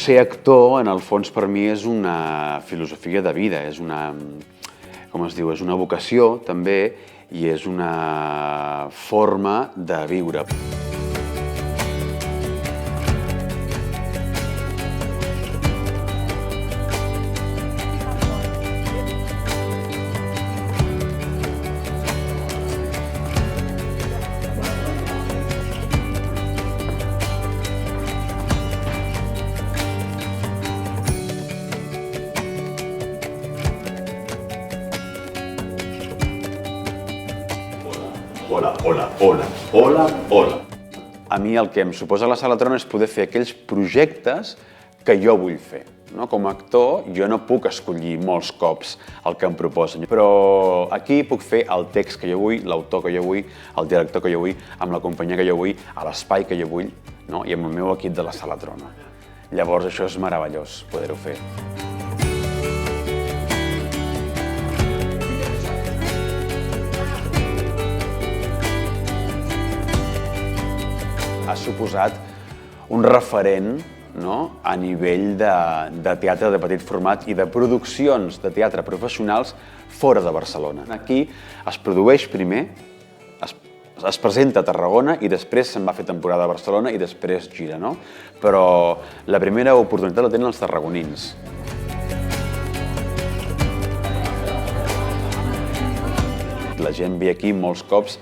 ser actor, en el fons, per mi és una filosofia de vida, és una, com es diu, és una vocació, també, i és una forma de viure. Hola, hola, hola, hola, hola. A mi el que em suposa la Sala Trona és poder fer aquells projectes que jo vull fer. Com a actor, jo no puc escollir molts cops el que em proposen, però aquí puc fer el text que jo vull, l'autor que jo vull, el director que jo vull, amb la companyia que jo vull, a l'espai que jo vull, i amb el meu equip de la Sala Trona. Llavors això és meravellós, poder-ho fer. Ha suposat un referent a nivell de teatre de petit format i de produccions de teatre professionals fora de Barcelona. Aquí es produeix primer, es presenta a Tarragona i després se'n va fer temporada a Barcelona i després gira, Però la primera oportunitat la tenen els tarragonins. La gent ve aquí molts cops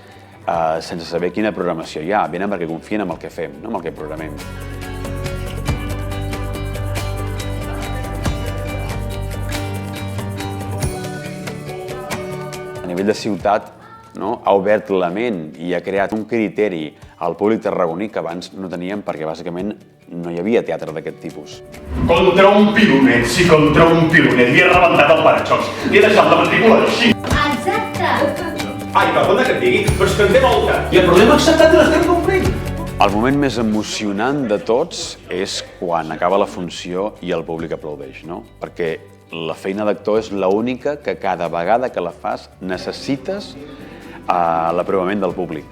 sense saber quina programació hi ha. Venen perquè confien en el que fem, en el que programem. A nivell de ciutat, ha obert la ment i ha creat un criteri al públic tarragoní que abans no teníem perquè bàsicament no hi havia teatre d'aquest tipus. Contra un pilonet, sí, contra un pilonet. Li he rebentat el paraxocs. Li he deixat la matrícula així. Exacte! Ai, perdona que et digui, però és que en té molta. I el problema acceptat i l'estem complint. El moment més emocionant de tots és quan acaba la funció i el públic aplaudeix, Perquè la feina d'actor és l'única que cada vegada que la fas necessites l'aprovament del públic.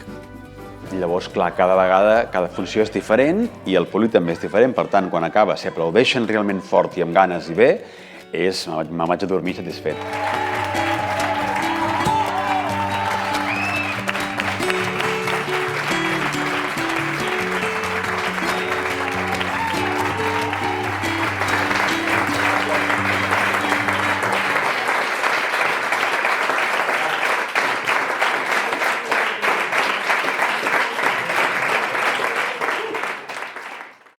Llavors, clar, cada vegada, cada funció és diferent i el públic també és diferent. Per tant, quan acaba, si aplaudeixen realment fort i amb ganes i bé, me'n vaig a dormir satisfet.